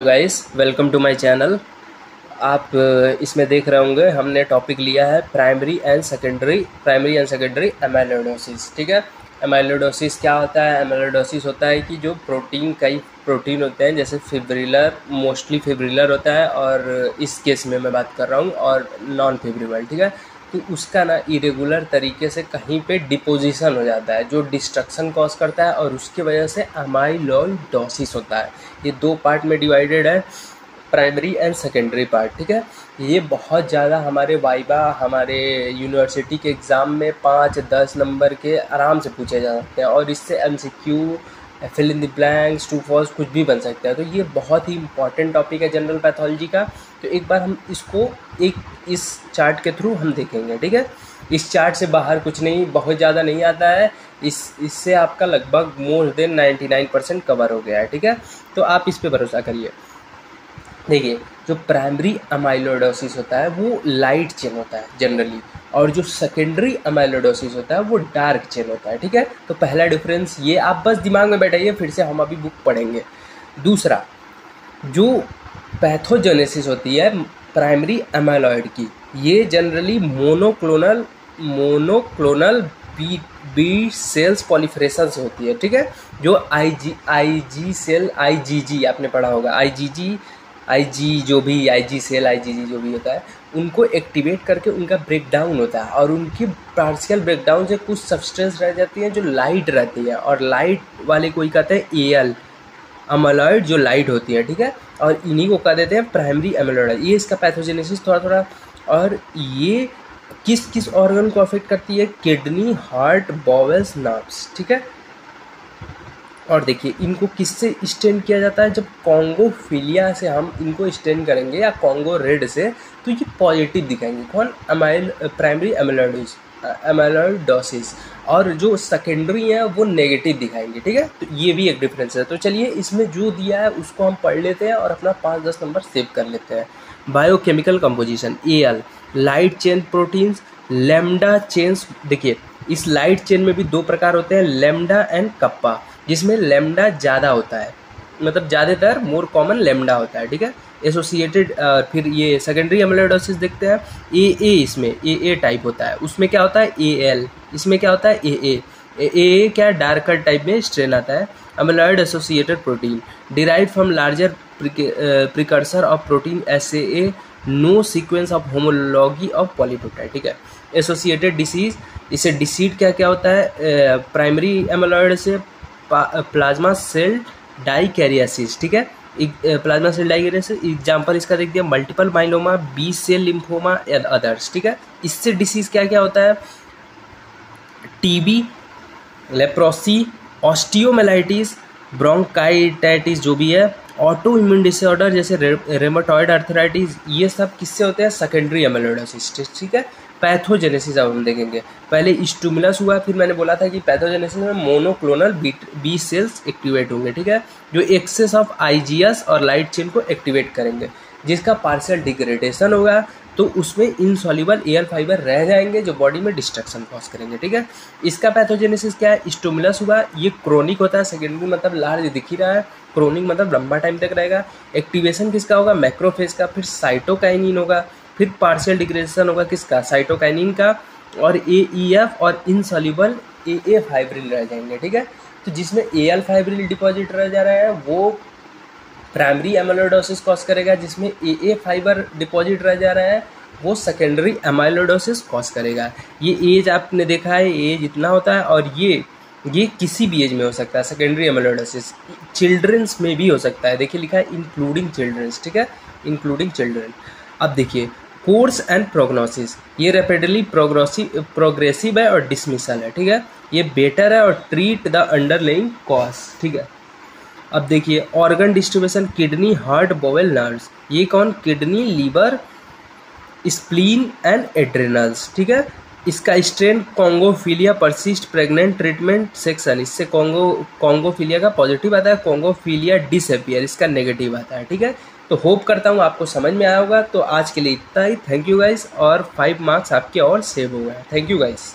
Guys, welcome to my channel. आप इसमें देख रहे होंगे हमने टॉपिक लिया है प्राइमरी एंड सेकेंडरी एमाइलोइडोसिस। ठीक है, एमाइलोइडोसिस क्या होता है? एमाइलोइडोसिस होता है कि जो कई प्रोटीन होते हैं, जैसे फिब्रिलर, मोस्टली फिब्रिलर होता है, और इस केस में मैं बात कर रहा हूँ, और नॉन फिब्रिलर। ठीक है, तो उसका ना इरेगुलर तरीके से कहीं पे डिपोजिशन हो जाता है, जो डिस्ट्रक्शन कॉज करता है, और उसकी वजह से अमाइलोइडोसिस होता है। ये दो पार्ट में डिवाइडेड है, प्राइमरी एंड सेकेंडरी पार्ट। ठीक है, ये बहुत ज़्यादा हमारे वाइवा, हमारे यूनिवर्सिटी के एग्ज़ाम में 5-10 नंबर के आराम से पूछे जा सकते हैं, और इससे MCQ, fill in the blanks, true false कुछ भी बन सकता है। तो ये बहुत ही इंपॉर्टेंट टॉपिक है जनरल पैथोलॉजी का। तो एक बार हम इसको इस चार्ट के थ्रू हम देखेंगे। ठीक है, इस चार्ट से बाहर कुछ नहीं, बहुत ज़्यादा नहीं आता है। इससे आपका लगभग मोर देन 99% कवर हो गया है। ठीक है, तो आप इस पे भरोसा करिए। देखिए, जो प्राइमरी अमाइलोइडोसिस होता है वो लाइट चेन होता है जनरली, और जो सेकेंडरी अमाइलोइडोसिस होता है वो डार्क चेन होता है। ठीक है, तो पहला डिफरेंस ये आप बस दिमाग में बैठाइए, फिर से हम अभी बुक पढ़ेंगे। दूसरा, जो पैथोजेनेसिस होती है प्राइमरी अमाइलॉइड की, ये generally monoclonal B sales proliferation से होती है। ठीक है, जो आईजी सेल, आईजीजी आपने पढ़ा होगा, आईजी जो भी होता है, उनको एक्टिवेट करके उनका ब्रेकडाउन होता है, और उनकी पार्शियल ब्रेकडाउन से कुछ सब्सटेंस रह जाती हैं जो लाइट रहती है, और लाइट वाले कोई कहते हैं एल अमाइलॉइड, जो लाइट होती है। ठीक है, और इन्हीं को कह देते हैं प्राइमरी अमाइलॉइड। ये इसका पैथोजेनेसिस थोड़ा। और ये किस किस ऑर्गन को अफेक्ट करती है? Kidney, heart, bowels, nerves. ठीक है, और देखिए इनको किससे स्टेन किया जाता है? जब कॉन्गोफिलिया से हम इनको स्टेन करेंगे, या कॉन्गो रेड से, तो ये पॉजिटिव दिखाएंगे। कौन? Primary amyloidosis. और जो सेकेंडरी है वो नेगेटिव दिखाएंगे। ठीक है, तो ये भी एक डिफरेंस है। तो चलिए, इसमें जो दिया है उसको हम पढ़ लेते हैं और अपना 5-10 नंबर सेव कर लेते हैं। Biochemical composition, AL light chain proteins, lambda chains. देखिए, इस लाइट चेन में भी दो प्रकार होते हैं, लैम्डा एंड कप्पा, जिसमें लैम्डा ज़्यादा होता है, मतलब ज़्यादातर मोर कॉमन लैम्डा होता है। ठीक है, एसोसिएटेड। फिर ये सेकेंडरी अमाइलोइडोसिस देखते हैं, AA, इसमें AA टाइप होता है, उसमें क्या होता है? AL, इसमें क्या होता है? AA क्या डार्कर टाइप में स्ट्रेन आता है। Amyloid associated protein derive from larger precursor of protein SAA, no sequence of homology of polypeptide. ठीक है, एसोसिएटेड डिसीज, इसे डिसीड क्या क्या होता है? प्राइमरी एमाइलॉइड से प्लाज्मा सेल डाइकैरियासिस। ठीक है, प्लाज्मा सेल डाइकैरियासिस एग्जांपल इसका देख दिया, multiple myeloma, B cell lymphoma and others. ठीक है, इससे डिसीज क्या क्या होता है? TB, लेप्रोसी, ऑस्टियोमेलाइटिस, ब्रोंकाइटिस जो भी है, ऑटो इम्यून डिसऑर्डर जैसे रेमेटॉइड आर्थराइटिस, ये सब किससे होते हैं? Secondary amyloidosis. ठीक है, पैथोजेनेसिस अब हम देखेंगे। पहले स्टिमुलस हुआ, फिर मैंने बोला था कि पैथोजेनेसिस में मोनोक्लोनल बी सेल्स एक्टिवेट होंगे। ठीक है, जो एक्सेस ऑफ IGS और लाइट चेन को एक्टिवेट करेंगे, जिसका पार्शियल डिग्रेडेशन होगा, तो उसमें इनसॉल्युबल AL फाइबर रह जाएंगे, जो बॉडी में डिस्ट्रक्शन कॉज करेंगे। ठीक है, इसका पैथोजेनेसिस क्या है? स्टिमुलस हुआ, ये क्रोनिक होता है, सेकेंडरी मतलब लार्ज दिख ही रहा है, क्रोनिक मतलब लंबा टाइम तक रहेगा। एक्टिवेशन किसका होगा? मैक्रोफेज का। फिर साइटोकाइनिन होगा, फिर पार्शियल डिग्रेडेशन होगा किसका? साइटोकाइनिन का। और AEF और इनसॉल्युबल AA फाइब्रिल रह जाएंगे। ठीक है, तो जिसमें AL फाइब्रिल डिपॉजिट रह जा रहा है वो प्राइमरी एमाइलोइडोसिस कॉज करेगा, जिसमें AA फाइबर डिपॉजिट रह जा रहा है वो सेकेंडरी एमाइलोइडोसिस कॉज करेगा। ये एज आपने देखा है, एज इतना होता है, और ये किसी भी एज में हो सकता है। सेकेंडरी एमाइलोइडोसिस चिल्ड्रंस में भी हो सकता है। देखिए लिखा है इंक्लूडिंग चिल्ड्रंस। ठीक है, इंक्लूडिंग चिल्ड्रन। अब देखिए, कोर्स एंड प्रोग्नोसिस, ये रैपिडली प्रोग्रेसिव है और डिसमिसल है। ठीक है, ये बेटर है, और ट्रीट द अंडरलाइंग कॉज। ठीक है, अब देखिए organ distribution, kidney, heart, bowel, nerves. ये कौन? Kidney, liver, spleen and adrenals. ठीक है, इसका strain congophilia persist, pregnant, treatment, section. इससे कॉन्गोफिलिया का पॉजिटिव आता है, कॉन्गोफिलिया डिसअपियर इसका नेगेटिव आता है। ठीक है, तो होप करता हूँ आपको समझ में आया होगा। तो आज के लिए इतना ही। थैंक यू गाइस, और 5 मार्क्स आपके और सेव हो गए। Thank you guys.